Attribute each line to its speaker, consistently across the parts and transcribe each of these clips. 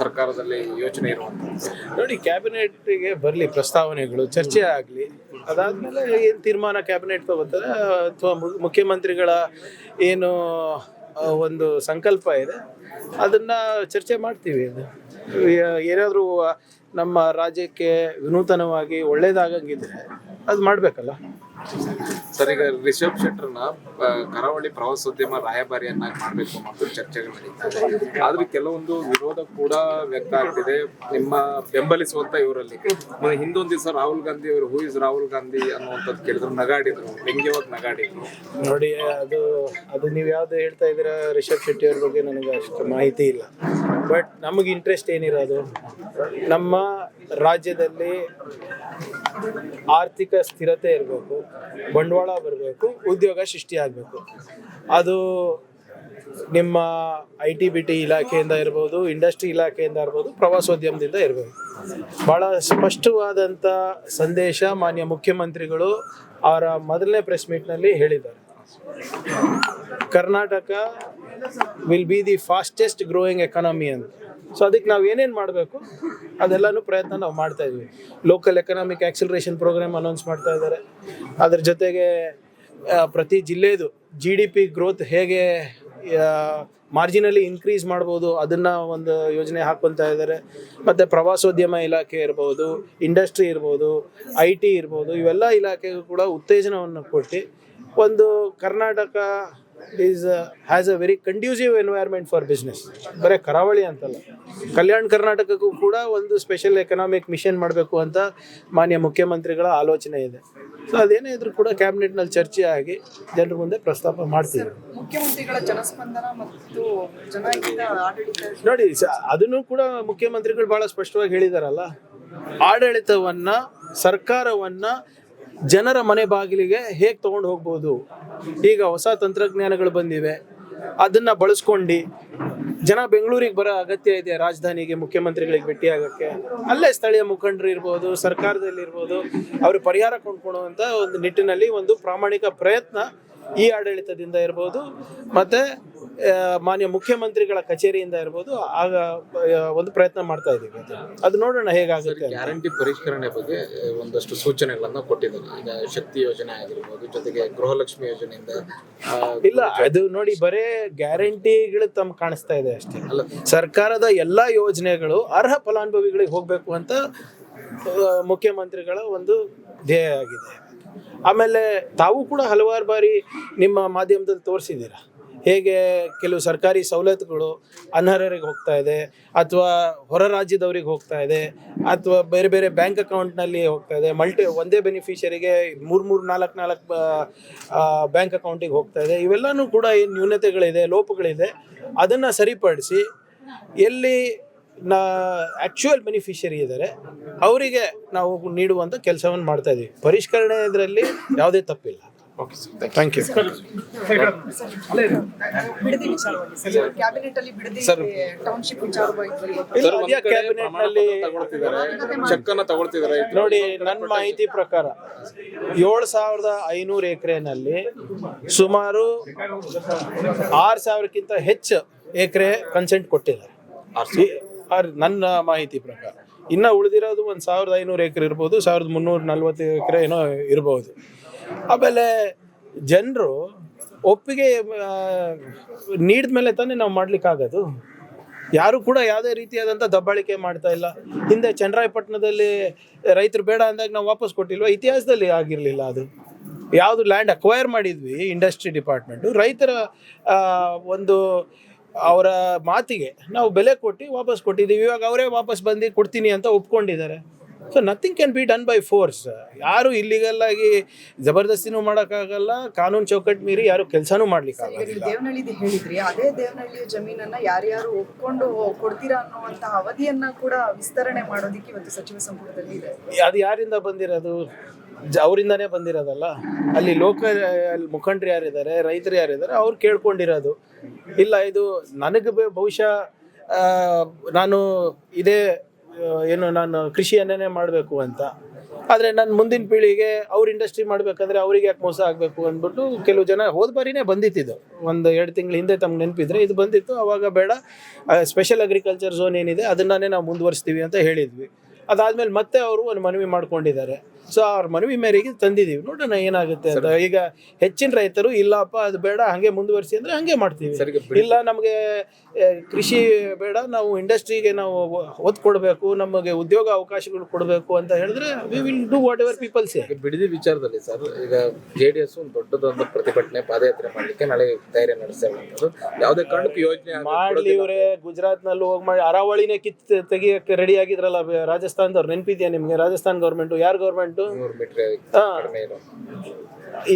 Speaker 1: ಸರ್ಕಾರದಲ್ಲಿ ಯೋಚನೆ ಇರುವಂಥದ್ದು?
Speaker 2: ನೋಡಿ, ಕ್ಯಾಬಿನೆಟ್ಗೆ ಬರಲಿ ಪ್ರಸ್ತಾವನೆಗಳು, ಚರ್ಚೆ ಆಗಲಿ. ಅದಾದಮೇಲೆ ಏನು ತೀರ್ಮಾನ ಕ್ಯಾಬಿನೆಟ್ ತಗೋತಾರೆ ಅಥವಾ ಮುಖ್ಯಮಂತ್ರಿಗಳ ಏನು ಒಂದು ಸಂಕಲ್ಪ ಇದೆ ಅದನ್ನು ಚರ್ಚೆ ಮಾಡ್ತೀವಿ. ಅದು ಏನಾದರೂ ನಮ್ಮ ರಾಜ್ಯಕ್ಕೆ ವಿನೂತನವಾಗಿ ಒಳ್ಳೇದಾಗಂಗಿದ್ರೆ ಅದು ಮಾಡಬೇಕಲ್ಲ.
Speaker 1: ಸರ್, ಈಗ ರಿಷಬ್ ಶೆಟ್ಟರ್ನ ಕರಾವಳಿ ಪ್ರವಾಸೋದ್ಯಮ ರಾಯಭಾರಿಯನ್ನಾಗಿ ಮಾಡಬೇಕು ಮತ್ತು ಚರ್ಚೆಗಳು ನಡೀತದೆ. ಆದ್ರೆ ಕೆಲವೊಂದು ವಿರೋಧ ಕೂಡ ವ್ಯಕ್ತ ಆಗ್ತಿದೆ ನಿಮ್ಮ ಬೆಂಬಲಿಸುವಂತ ಇವರಲ್ಲಿ. ಹಿಂದೊಂದು ದಿವಸ ರಾಹುಲ್ ಗಾಂಧಿ ಅವರು ಹೂ ಇಸ್ ರಾಹುಲ್ ಗಾಂಧಿ ಅನ್ನುವಂಥದ್ದು ಕೇಳಿದ್ರು, ನಗಾಡಿದ್ರು, ವ್ಯಂಗ್ಯವಾಗಿ ನಗಾಡಿದ್ರು.
Speaker 2: ನೋಡಿ, ಅದು ನೀವು ಯಾವ್ದು ಹೇಳ್ತಾ ಇದ್ದೀರಾ ರಿಷಬ್ ಶೆಟ್ಟಿ ಅವ್ರ ಬಗ್ಗೆ ನನಗೆ ಅಷ್ಟು ಮಾಹಿತಿ ಇಲ್ಲ. ಬಟ್ ನಮಗೆ ಇಂಟ್ರೆಸ್ಟ್ ಏನಿರೋದು, ನಮ್ಮ ರಾಜ್ಯದಲ್ಲಿ ಆರ್ಥಿಕ ಸ್ಥಿರತೆ ಇರಬೇಕು, ಬಂಡವಾಳ ಬರಬೇಕು, ಉದ್ಯೋಗ ಸೃಷ್ಟಿಯಾಗಬೇಕು. ಅದು ನಿಮ್ಮ IT-BT ಇಲಾಖೆಯಿಂದ ಇರ್ಬೋದು, ಇಂಡಸ್ಟ್ರಿ ಇಲಾಖೆಯಿಂದ ಇರ್ಬೋದು, ಪ್ರವಾಸೋದ್ಯಮದಿಂದ ಇರಬೇಕು. ಭಾಳ ಸ್ಪಷ್ಟವಾದಂಥ ಸಂದೇಶ ಮಾನ್ಯ ಮುಖ್ಯಮಂತ್ರಿಗಳು ಅವರ ಮೊದಲನೇ ಪ್ರೆಸ್ ಮೀಟ್ನಲ್ಲಿ ಹೇಳಿದ್ದಾರೆ. Karnataka will be the fastest growing economy ಅಂತ. ಸೊ ಅದಕ್ಕೆ ನಾವು ಏನೇನು ಮಾಡಬೇಕು ಅದೆಲ್ಲನೂ ಪ್ರಯತ್ನ ನಾವು ಮಾಡ್ತಾ ಇದ್ವಿ. Local economic acceleration programme announce ಮಾಡ್ತಾ ಇದ್ದಾರೆ. ಅದ್ರ ಜೊತೆಗೆ ಪ್ರತಿ ಜಿಲ್ಲೆದು GDP ಗ್ರೋತ್ ಹೇಗೆ ಮಾರ್ಜಿನಲ್ಲಿ ಇನ್ಕ್ರೀಸ್ ಮಾಡ್ಬೋದು ಅದನ್ನು ಒಂದು ಯೋಜನೆ ಹಾಕ್ಕೊತಾ ಇದ್ದಾರೆ. ಮತ್ತು ಪ್ರವಾಸೋದ್ಯಮ ಇಲಾಖೆ ಇರ್ಬೋದು, ಇಂಡಸ್ಟ್ರಿ ಇರ್ಬೋದು, IT ಇರ್ಬೋದು, ಇವೆಲ್ಲ ಇಲಾಖೆಗೂ ಕೂಡ ಉತ್ತೇಜನವನ್ನು ಕೊಟ್ಟು ಒಂದು Karnataka has a very conducive environment for business. ಬರೀ ಕರಾವಳಿ ಅಂತಲ್ಲ, ಕಲ್ಯಾಣ ಕರ್ನಾಟಕಕ್ಕೂ ಕೂಡ ಒಂದು ಸ್ಪೆಷಲ್ ಎಕನಾಮಿಕ್ ಮಿಷನ್ ಮಾಡಬೇಕು ಅಂತ ಮಾನ್ಯ ಮುಖ್ಯಮಂತ್ರಿಗಳ ಆಲೋಚನೆ ಇದೆ. ಸೊ ಅದೇನೇ ಇದ್ರೂ ಕೂಡ ಕ್ಯಾಬಿನೆಟ್ನಲ್ಲಿ ಚರ್ಚೆ ಆಗಿ ಜನರ ಮುಂದೆ ಪ್ರಸ್ತಾಪ ಮಾಡ್ತೀವಿ.
Speaker 3: ಮುಖ್ಯಮಂತ್ರಿಗಳ ಜನಸ್ಪಂದನ ಮತ್ತು ಜನಹಿತ ಆಡಳಿತ
Speaker 2: ನೋಡಿ, ಅದನ್ನು ಕೂಡ ಮುಖ್ಯಮಂತ್ರಿಗಳು ಭಾಳ ಸ್ಪಷ್ಟವಾಗಿ ಹೇಳಿದಾರಲ್ಲ. ಆಡಳಿತವನ್ನ, ಸರ್ಕಾರವನ್ನ ಜನರ ಮನೆ ಬಾಗಿಲಿಗೆ ಹೇಗೆ ತೊಗೊಂಡು ಹೋಗ್ಬೋದು. ಈಗ ಹೊಸ ತಂತ್ರಜ್ಞಾನಗಳು ಬಂದಿವೆ, ಅದನ್ನು ಬಳಸ್ಕೊಂಡು ಜನ ಬೆಂಗಳೂರಿಗೆ ಬರೋ ಅಗತ್ಯ ಇದೆ. ರಾಜಧಾನಿಗೆ ಮುಖ್ಯಮಂತ್ರಿಗಳಿಗೆ ಭೇಟಿಯಾಗಕ್ಕೆ ಅಲ್ಲೇ ಸ್ಥಳೀಯ ಮುಖಂಡರು ಇರ್ಬೋದು, ಸರ್ಕಾರದಲ್ಲಿರ್ಬೋದು, ಅವರು ಪರಿಹಾರ ಕೊಂಡ್ಕೊಳ್ಳುವಂಥ ಒಂದು ನಿಟ್ಟಿನಲ್ಲಿ ಒಂದು ಪ್ರಾಮಾಣಿಕ ಪ್ರಯತ್ನ ಈ ಆಡಳಿತದಿಂದ ಇರ್ಬೋದು, ಮತ್ತು ಮಾನ್ಯ ಮುಖ್ಯಮಂತ್ರಿಗಳ ಕಚೇರಿಯಿಂದ ಇರ್ಬೋದು, ಆಗ ಒಂದು ಪ್ರಯತ್ನ ಮಾಡ್ತಾ ಇದ್ದೀವಿ. ಅದು ನೋಡೋಣ ಹೇಗಾಗುತ್ತೆ.
Speaker 1: ಗ್ಯಾರಂಟಿ ಪರಿಷ್ಕರಣೆ ಬಗ್ಗೆ ಒಂದಷ್ಟು ಸೂಚನೆಗಳನ್ನು ಕೊಟ್ಟಿದ್ದಾರೆ. ಈಗ ಶಕ್ತಿ ಯೋಜನೆ ಆಗಿರ್ಬೋದು, ಜೊತೆಗೆ ಗೃಹಲಕ್ಷ್ಮಿ ಯೋಜನೆಯಿಂದ
Speaker 2: ಇಲ್ಲ, ಅದು ನೋಡಿ ಬರೇ ಗ್ಯಾರಂಟಿಗಳು ತಮ್ಮ ಕಾಣಿಸ್ತಾ ಇದೆ ಅಷ್ಟೇ. ಅಲ್ಲ, ಸರ್ಕಾರದ ಎಲ್ಲ ಯೋಜನೆಗಳು ಅರ್ಹ ಫಲಾನುಭವಿಗಳಿಗೆ ಹೋಗಬೇಕು ಅಂತ ಮುಖ್ಯಮಂತ್ರಿಗಳ ಒಂದು ಧ್ಯೇಯ ಆಗಿದೆ. ಆಮೇಲೆ ತಾವು ಕೂಡ ಹಲವಾರು ಬಾರಿ ನಿಮ್ಮ ಮಾಧ್ಯಮದಲ್ಲಿ ತೋರಿಸಿದ್ದೀರಾ ಹೇಗೆ ಕೆಲವು ಸರ್ಕಾರಿ ಸವಲತ್ತುಗಳು ಅನರ್ಹರಿಗೆ ಹೋಗ್ತಾ ಇದೆ, ಅಥವಾ ಹೊರ ರಾಜ್ಯದವ್ರಿಗೆ ಹೋಗ್ತಾ ಇದೆ, ಅಥವಾ ಬೇರೆ ಬೇರೆ ಬ್ಯಾಂಕ್ ಅಕೌಂಟ್ನಲ್ಲಿ ಹೋಗ್ತಾ ಇದೆ. ಒಂದೇ ಬೆನಿಫಿಷರಿಗೆ 3-4 ಬ್ಯಾಂಕ್ ಅಕೌಂಟಿಗೆ ಹೋಗ್ತಾ ಇದೆ. ಇವೆಲ್ಲನೂ ಕೂಡ ಏನು ನ್ಯೂನತೆಗಳಿದೆ, ಲೋಪಗಳಿದೆ, ಅದನ್ನು ಸರಿಪಡಿಸಿ ಎಲ್ಲಿ ಆ್ಯಕ್ಚುಯಲ್ ಬೆನಿಫಿಷರಿ ಇದ್ದಾರೆ ಅವರಿಗೆ ನಾವು ನೀಡುವಂಥ ಕೆಲಸವನ್ನು ಮಾಡ್ತಾ ಇದ್ದೀವಿ. ಪರಿಷ್ಕರಣೆ ಇದರಲ್ಲಿ ಯಾವುದೇ ತಪ್ಪಿಲ್ಲ.
Speaker 1: Okay sir,
Speaker 2: thank you.
Speaker 3: Bidadi ವಿಚಾರವಾಗಿ ಕ್ಯಾಬಿನೆಟ್ ಅಲ್ಲಿ ಬಿಡದಿ ಟೌನ್ಶಿಪ್ ವಿಚಾರವಾಗಿ
Speaker 2: ಕ್ಯಾಬಿನೆಟ್ನಲ್ಲಿ
Speaker 1: ಚೆಕ್ ಅನ್ನು ತಗೊಳ್ತಿದ್ದಾರೆ.
Speaker 2: ನೋಡಿ, ನನ್ನ ಮಾಹಿತಿ ಪ್ರಕಾರ 7,500 ಎಕರೆನಲ್ಲಿ ಸುಮಾರು 6,000ಕ್ಕಿಂತ ಹೆಚ್ಚು ಎಕರೆ ಕನ್ಸೆಂಟ್ ಕೊಟ್ಟಿದ್ದಾರೆ ನನ್ನ ಮಾಹಿತಿ ಪ್ರಕಾರ. ಇನ್ನು ಉಳಿದಿರೋದು 1,500 ಎಕರೆ ಇರ್ಬೋದು, 1,340 ಎಕರೆ ಏನೋ ಇರ್ಬೋದು. ಆಮೇಲೆ ಜನರು ಒಪ್ಪಿಗೆ ನೀಡಿದ ಮೇಲೆ ತಾನೇ ನಾವು ಮಾಡ್ಲಿಕ್ಕಾಗೋದು. ಯಾರು ಕೂಡ ಯಾವುದೇ ರೀತಿಯಾದಂಥ ದಬ್ಬಾಳಿಕೆ ಮಾಡ್ತಾ ಇಲ್ಲ. ಹಿಂದೆ ಚನ್ನರಾಯಪಟ್ಟಣದಲ್ಲಿ ರೈತರು ಬೇಡ ಅಂದಾಗ ನಾವು ವಾಪಸ್ ಕೊಟ್ಟಿಲ್ವ? ಇತಿಹಾಸದಲ್ಲಿ ಆಗಿರಲಿಲ್ಲ. ಅದು ಯಾವುದು ಲ್ಯಾಂಡ್ ಅಕ್ವೈರ್ ಮಾಡಿದ್ವಿ ಇಂಡಸ್ಟ್ರಿ ಡಿಪಾರ್ಟ್ಮೆಂಟು, ರೈತರ ಒಂದು ಅವರ ಮಾತಿಗೆ ನಾವು ಬೆಲೆ ಕೊಟ್ಟು ವಾಪಸ್ ಕೊಟ್ಟಿದ್ದೀವಿ. ಇವಾಗ ಅವರೇ ವಾಪಸ್ ಬಂದು ಕೊಡ್ತೀನಿ ಅಂತ ಒಪ್ಕೊಂಡಿದ್ದಾರೆ. So nothing can be done by force. ಯಾರು ಇಲ್ಲಿಗಲ್ಲಾಗಿ ಜಬರ್ದಸ್ತಿನೂ ಮಾಡೋಕ್ಕಾಗಲ್ಲ, ಕಾನೂನು ಚೌಕಟ್ಟು ಮೀರಿ ಯಾರು ಕೆಲಸನೂ ಮಾಡ್ಲಿಕ್ಕಾಗಲ್ಲ.
Speaker 3: ದೇವನಹಳ್ಳಿ ಹೇಳಿದ್ರಿ, ಅದೇ ದೇವನಹಳ್ಳಿಯ ಜಮೀನನ್ನ ಯಾರ್ಯಾರು ಒಪ್ಕೊಂಡು ಕೊಡ್ತೀರಾ ಅನ್ನುವಂತ ಅವಧಿಯನ್ನ ಕೂಡ ವಿಸ್ತರಣೆ ಮಾಡೋದಕ್ಕೆ ಇವತ್ತು ಸಚಿವ ಸಂಪುಟದಲ್ಲಿ ಇದೆ.
Speaker 2: ಅದು ಯಾರಿಂದ ಬಂದಿರೋದು? ಅವರಿಂದಾನೇ ಬಂದಿರೋದಲ್ಲ. ಅಲ್ಲಿ ಲೋಕಲ್ ಮುಖಂಡರು ಯಾರಿದ್ದಾರೆ, ರೈತರು ಯಾರಿದ್ದಾರೆ, ಅವ್ರು ಕೇಳ್ಕೊಂಡಿರೋದು. ಇಲ್ಲ, ಇದು ನನಗೆ ಬಹುಶಃ ನಾನು ಇದೇ ಏನು ನಾನು ಕೃಷಿಯನ್ನೇ ಮಾಡಬೇಕು ಅಂತ. ಆದರೆ ನನ್ನ ಮುಂದಿನ ಪೀಳಿಗೆ ಅವ್ರ ಇಂಡಸ್ಟ್ರಿ ಮಾಡಬೇಕಂದ್ರೆ ಅವ್ರಿಗೆ ಯಾಕೆ ಮೋಸ ಆಗಬೇಕು ಅಂದ್ಬಿಟ್ಟು ಕೆಲವು ಜನ ಹೋದ ಬಾರಿನೇ ಬಂದಿತ್ತಿದ್ದು, 1-2 ತಿಂಗಳ ಹಿಂದೆ ತಮ್ಗೆ ನೆನಪಿದ್ರೆ ಇದು ಬಂದಿತ್ತು. ಅವಾಗ ಬೇಡ, ಸ್ಪೆಷಲ್ ಅಗ್ರಿಕಲ್ಚರ್ ಝೋನ್ ಏನಿದೆ ಅದನ್ನೇ ನಾವು ಮುಂದುವರಿಸ್ತೀವಿ ಅಂತ ಹೇಳಿದ್ವಿ. ಅದಾದ್ಮೇಲೆ ಮತ್ತೆ ಅವರು ಒಂದು ಮನವಿ ಮಾಡ್ಕೊಂಡಿದ್ದಾರೆ. ಸೊ ಅವ್ರ ಮನವಿ ಮೇರೆಗೆ ತಂದಿದ್ದೀವಿ, ನೋಡೋಣ ಏನಾಗುತ್ತೆ ಅಂತ. ಈಗ ಹೆಚ್ಚಿನ ರೈತರು ಇಲ್ಲಪ್ಪ ಅದು ಬೇಡ ಹಂಗೆ ಮುಂದುವರಿಸಿ ಅಂದ್ರೆ ಹಂಗೆ ಮಾಡ್ತೀವಿ. ಇಲ್ಲ ನಮಗೆ ಕೃಷಿ ಬೇಡ, ನಾವು ಇಂಡಸ್ಟ್ರಿಗೆ ನಾವು ಒತ್ತು ಕೊಡಬೇಕು, ನಮಗೆ ಉದ್ಯೋಗ ಅವಕಾಶಗಳು ಕೊಡಬೇಕು ಅಂತ ಹೇಳಿದ್ರೆ we will do what ever people say.
Speaker 1: Bidadi ವಿಚಾರದಲ್ಲಿ ಸರ್, ಈಗ JDS ಒಂದು ದೊಡ್ಡದೊಂದು ಪ್ರತಿಭಟನೆ ಪಾದಯಾತ್ರೆ ಮಾಡಲಿಕ್ಕೆ ನಾಳೆ ತಯಾರಿ ನಡೆಸ್ತೇವೆ. ಯಾವುದೇ ಕಾರಣಕ್ಕೂ ಯೋಜನೆ
Speaker 2: ಮಾಡ್ಲಿ ಇವ್ರೆ. ಗುಜರಾತ್ ನಲ್ಲಿ ಹೋಗಿ ಮಾಡಿ ಅರಾವಳಿನೇ ತೆಗಿಯಕ್ಕೆ ರೆಡಿ ಆಗಿದ್ರಲ್ಲ ರಾಜಸ್ಥಾನದವ್ರು, ನೆನಪಿದ್ಯಾ ನಿಮ್ಗೆ? ರಾಜಸ್ಥಾನ್ ಗೌರ್ಮೆಂಟ್, ಯಾರು ಗೌರ್ಮೆಂಟ್?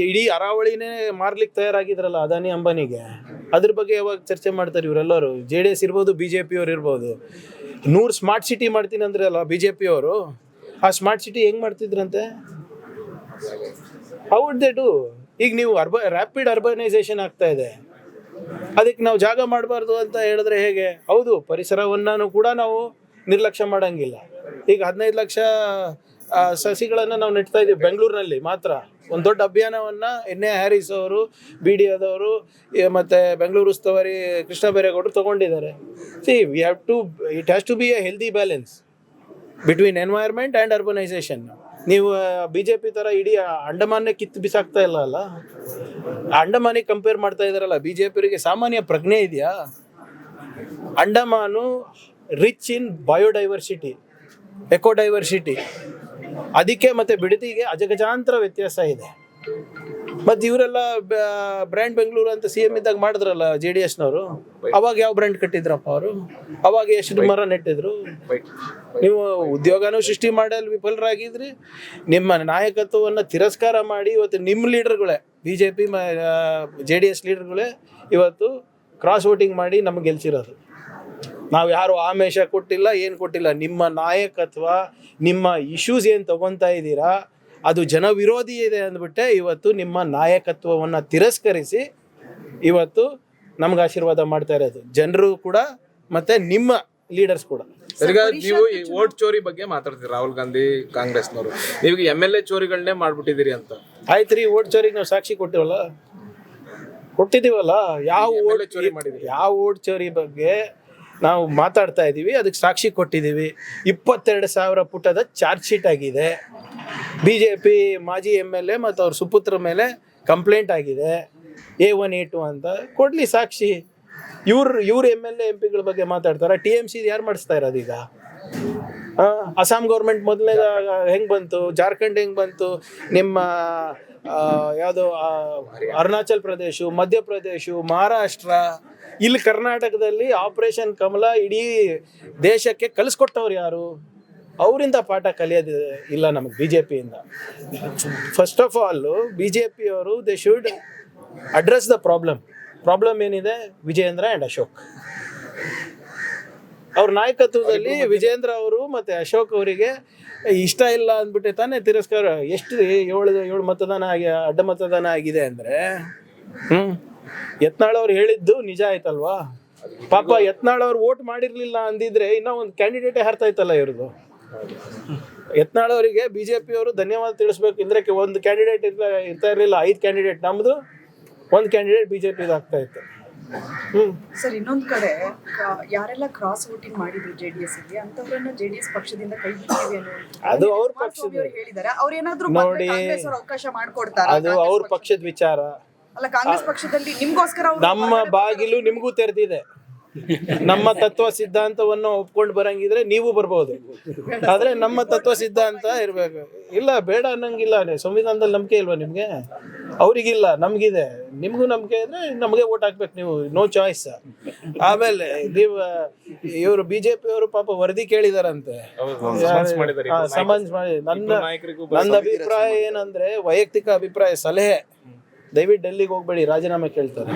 Speaker 2: ಇಡೀ ಅರಾವಳಿನೇ ಮಾರ್ಲಿಕ್ಕೆ ತಯಾರಾಗಿದ್ರಲ್ಲ ಅದಾನಿ ಅಂಬಾನಿಗೆ. ಅದ್ರ ಬಗ್ಗೆ ಯಾವಾಗ ಚರ್ಚೆ ಮಾಡ್ತಾರೆ ಇವರೆಲ್ಲರೂ? JDS ಇರ್ಬೋದು, BJP ಅವ್ರು ಇರ್ಬೋದು. 100 ಸ್ಮಾರ್ಟ್ ಸಿಟಿ ಮಾಡ್ತೀನಿ ಅಂದ್ರೆ ಅಲ್ಲ BJP ಅವರು, ಆ ಸ್ಮಾರ್ಟ್ ಸಿಟಿ ಹೆಂಗ್ ಮಾಡ್ತಿದ್ರಂತೆ? How would they do? ಈಗ ನೀವು ರ್ಯಾಪಿಡ್ ಅರ್ಬನೈಸೇಷನ್ ಆಗ್ತಾ ಇದೆ, ಅದಕ್ಕೆ ನಾವು ಜಾಗ ಮಾಡಬಾರ್ದು ಅಂತ ಹೇಳಿದ್ರೆ ಹೇಗೆ? ಹೌದು, ಪರಿಸರವನ್ನು ಕೂಡ ನಾವು ನಿರ್ಲಕ್ಷ್ಯ ಮಾಡಂಗಿಲ್ಲ. ಈಗ 15 ಲಕ್ಷ ಸಸಿಗಳನ್ನು ನಾವು ನೆಡ್ತಾ ಇದ್ದೀವಿ ಬೆಂಗಳೂರಿನಲ್ಲಿ ಮಾತ್ರ. ಒಂದು ದೊಡ್ಡ ಅಭಿಯಾನವನ್ನು NA ಹ್ಯಾರಿಸ್ ಅವರು, BDAದವರು ಮತ್ತು ಬೆಂಗಳೂರು ಉಸ್ತುವಾರಿ ಕೃಷ್ಣ ಬೈರೇಗೌಡರು ತಗೊಂಡಿದ್ದಾರೆ. It has to be a healthy balance between environment and urbanisation. ನೀವು BJP ಥರ ಇಡೀ ಅಂಡಮಾನ್ನೇ ಕಿತ್ತು ಬಿಸಾಕ್ತಾ ಇಲ್ಲ ಅಲ್ಲ. ಅಂಡಮಾನಿಗೆ ಕಂಪೇರ್ ಮಾಡ್ತಾ ಇದ್ದಾರಲ್ಲ BJPಯವರಿಗೆ. ಸಾಮಾನ್ಯ ಪ್ರಜ್ಞೆ ಇದೆಯಾ? ಅಂಡಮಾನು ರಿಚ್ ಇನ್ ಬಯೋಡೈವರ್ಸಿಟಿ, ಎಕೋಡೈವರ್ಸಿಟಿ. ಅದಕ್ಕೆ ಮತ್ತೆ ಬಿಡದಿಗೆ ಅಜಗಜಾಂತರ ವ್ಯತ್ಯಾಸ ಇದೆ. ಮತ್ತು ಇವರೆಲ್ಲ ಬ್ರ್ಯಾಂಡ್ ಬೆಂಗಳೂರು ಅಂತ CM ಇದ್ದಾಗ ಮಾಡಿದ್ರಲ್ಲ JDSನವರು. ಅವಾಗ ಯಾವ ಬ್ರ್ಯಾಂಡ್ ಕಟ್ಟಿದ್ರಪ್ಪ ಅವರು? ಅವಾಗ ಎಷ್ಟು ಮರ ನೆಟ್ಟಿದ್ರು? ನೀವು ಉದ್ಯೋಗನೂ ಸೃಷ್ಟಿ ಮಾಡಲು ವಿಫಲರಾಗಿದ್ರಿ. ನಿಮ್ಮ ನಾಯಕತ್ವವನ್ನು ತಿರಸ್ಕಾರ ಮಾಡಿ ಇವತ್ತು ನಿಮ್ಮ ಲೀಡರ್ಗಳೇ, BJP JDS ಲೀಡರ್ಗಳೇ ಇವತ್ತು ಕ್ರಾಸ್ ವೋಟಿಂಗ್ ಮಾಡಿ ನಮಗೆ ಗೆಲ್ಸಿರೋದು. ನಾವು ಯಾರು ಆಮೇಶ ಕೊಟ್ಟಿಲ್ಲ, ಏನು ಕೊಟ್ಟಿಲ್ಲ. ನಿಮ್ಮ ನಾಯಕತ್ವ, ನಿಮ್ಮ ಇಶ್ಯೂಸ್ ಏನು ತಗೊತಾ ಇದ್ದೀರಾ ಅದು ಜನವಿರೋಧಿ ಇದೆ ಅಂದ್ಬಿಟ್ಟೆ ಇವತ್ತು ನಿಮ್ಮ ನಾಯಕತ್ವವನ್ನು ತಿರಸ್ಕರಿಸಿ ಇವತ್ತು ನಮ್ಗೆ ಆಶೀರ್ವಾದ ಮಾಡ್ತಾ ಇರೋದು ಜನರು ಕೂಡ ಮತ್ತೆ ನಿಮ್ಮ ಲೀಡರ್ಸ್ ಕೂಡ.
Speaker 1: ಈಗ ನೀವು ಈ ವೋಟ್ ಚೋರಿ ಬಗ್ಗೆ ಮಾತಾಡ್ತೀರಿ, ರಾಹುಲ್ ಗಾಂಧಿ ಕಾಂಗ್ರೆಸ್ನವರು. ನೀವು MLA ಚೋರಿಗಳನ್ನೇ ಮಾಡ್ಬಿಟ್ಟಿದ್ದೀರಿ ಅಂತ.
Speaker 2: ಆಯ್ತು ರೀ, ವೋಟ್ ಚೋರಿಗೆ ನಾವು ಸಾಕ್ಷಿ ಕೊಟ್ಟಿದ್ದೀವಲ್ಲ. ಯಾವ ವೋಟ್ ಚೋರಿ ಬಗ್ಗೆ ನಾವು ಮಾತಾಡ್ತಾ ಇದ್ದೀವಿ, ಅದಕ್ಕೆ ಸಾಕ್ಷಿ ಕೊಟ್ಟಿದ್ದೀವಿ. 22,000 ಪುಟದ ಚಾರ್ಜ್ ಶೀಟ್ ಆಗಿದೆ. BJP ಮಾಜಿ MLA ಮತ್ತು ಅವ್ರ ಸುಪುತ್ರ ಮೇಲೆ ಕಂಪ್ಲೇಂಟ್ ಆಗಿದೆ, A1 A2 ಅಂತ. ಕೊಡಲಿ ಸಾಕ್ಷಿ. ಇವ್ರ MLA MP ಗಳ ಬಗ್ಗೆ ಮಾತಾಡ್ತಾರೆ. TMC ಯಾರು ಮಾಡಿಸ್ತಾ ಇರೋದು ಈಗ? ಅಸ್ಸಾಂ ಗೌರ್ಮೆಂಟ್ ಮೊದಲನೇ ಹೆಂಗೆ ಬಂತು, ಜಾರ್ಖಂಡ್ ಹೆಂಗೆ ಬಂತು, ನಿಮ್ಮ ಯಾವುದು ಅರುಣಾಚಲ್ ಪ್ರದೇಶ, ಮಧ್ಯಪ್ರದೇಶ, ಮಹಾರಾಷ್ಟ್ರ, ಇಲ್ಲಿ ಕರ್ನಾಟಕದಲ್ಲಿ ಆಪರೇಷನ್ ಕಮಲ ಇಡೀ ದೇಶಕ್ಕೆ ಕಲಿಸ್ಕೊಟ್ಟವ್ರು ಯಾರು? ಅವರಿಂದ ಪಾಠ ಕಲಿಯೋದು ಇಲ್ಲ ನಮಗೆ BJPಯಿಂದ. ಫಸ್ಟ್ ಆಫ್ ಆಲ್ BJPಯವರು they should address the problem ಏನಿದೆ ವಿಜಯೇಂದ್ರ ಆ್ಯಂಡ್ ಅಶೋಕ್. ಅವ್ರ ನಾಯಕತ್ವದಲ್ಲಿ ವಿಜೇಂದ್ರ ಅವರು ಮತ್ತು ಅಶೋಕ್ ಅವರಿಗೆ ಇಷ್ಟ ಇಲ್ಲ ಅಂದ್ಬಿಟ್ಟೆ ತಾನೇ ತಿರಸ್ಕಾರ. ಎಷ್ಟು 7 ಮತದಾನ ಅಡ್ಡ ಮತದಾನ ಆಗಿದೆ ಅಂದರೆ ಯತ್ನಾಳ್ ಅವ್ರು ಹೇಳಿದ್ದು ನಿಜ ಆಯ್ತಲ್ವಾ? ಪಾಪ ಯತ್ನಾಳ್ ಅವ್ರು ವೋಟ್ ಮಾಡಿರ್ಲಿಲ್ಲ ಅಂದಿದ್ರೆ ಇನ್ನೂ ಒಂದು ಕ್ಯಾಂಡಿಡೇಟೇ ಹಾರ್ತಾ ಇತ್ತಲ್ಲ ಇವ್ರದ್ದು. ಯತ್ನಾಳ್ ಅವರಿಗೆ BJPಯವರು ಧನ್ಯವಾದ ತಿಳಿಸ್ಬೇಕು. ಇಂದ್ರಕ್ಕೆ ಒಂದು ಕ್ಯಾಂಡಿಡೇಟ್ ಇರ್ತಾ ಇರಲಿಲ್ಲ, 5 ಕ್ಯಾಂಡಿಡೇಟ್ ನಮ್ಮದು, 1 ಕ್ಯಾಂಡಿಡೇಟ್ BJPದು ಆಗ್ತಾ ಇತ್ತು.
Speaker 3: ಸರ್, ಇನ್ನೊಂದು ಕಡೆ ಯಾರೆಲ್ಲ ಕ್ರಾಸ್ ವೋಟಿಂಗ್ ಮಾಡಿದ್ರು JDS ಅಲ್ಲಿ ಅಂತವರನ್ನ JDS ಪಕ್ಷದಿಂದ ಕೈ ಬಿಡ್ತೀವಿ
Speaker 2: ಅದು ಅವ್ರ ಪಕ್ಷದ
Speaker 3: ಹೇಳಿದ್ದಾರೆ. ಅವ್ರೇನಾದ್ರೂ
Speaker 2: ನೋಡಿ,
Speaker 3: ಅವಕಾಶ ಮಾಡ್ಕೊಡ್ತಾರೆ,
Speaker 2: ಅದು ಅವ್ರ ಪಕ್ಷದ ವಿಚಾರ
Speaker 3: ಅಲ್ಲ. ಕಾಂಗ್ರೆಸ್ ಪಕ್ಷದಲ್ಲಿ ನಿಮ್ಗೋಸ್ಕರ
Speaker 2: ನಮ್ಮ ಬಾಗಿಲು ನಿಮಗೂ ತೆರೆದಿದೆ. ನಮ್ಮ ತತ್ವ ಸಿದ್ಧಾಂತವನ್ನು ಒಪ್ಕೊಂಡು ಬರಂಗಿದ್ರೆ ನೀವು ಬರ್ಬೋದು, ಆದ್ರೆ ನಮ್ಮ ತತ್ವ ಸಿದ್ಧಾಂತ ಇರ್ಬೇಕು. ಇಲ್ಲ ಬೇಡ ಅನ್ನಂಗಿಲ್ಲ. ಸಂವಿಧಾನದಲ್ಲಿ ನಂಬಿಕೆ ಇಲ್ವಾ ನಿಮ್ಗೆ? ಅವ್ರಿಗಿಲ್ಲ, ನಮ್ಗಿದೆ. ನಿಮ್ಗೂ ನಂಬಿಕೆ ಇದ್ರೆ ನಮಗೆ ವೋಟ್ ಹಾಕ್ಬೇಕು ನೀವು, ನೋ ಚಾಯ್ಸ್. ಆಮೇಲೆ ನೀವು ಇವರು BJPಯವರು ಪಾಪ ವರದಿ ಕೇಳಿದಾರಂತೆ, ಸಮನ್ಸ್ ಮಾಡಿ. ನನ್ನ ಅಭಿಪ್ರಾಯ ಏನಂದ್ರೆ, ವೈಯಕ್ತಿಕ ಅಭಿಪ್ರಾಯ, ಸಲಹೆ, ದಯವಿಟ್ಟು ಡೆಲ್ಲಿಗೆ ಹೋಗ್ಬೇಡಿ, ರಾಜೀನಾಮೆ ಕೇಳ್ತಾರೆ.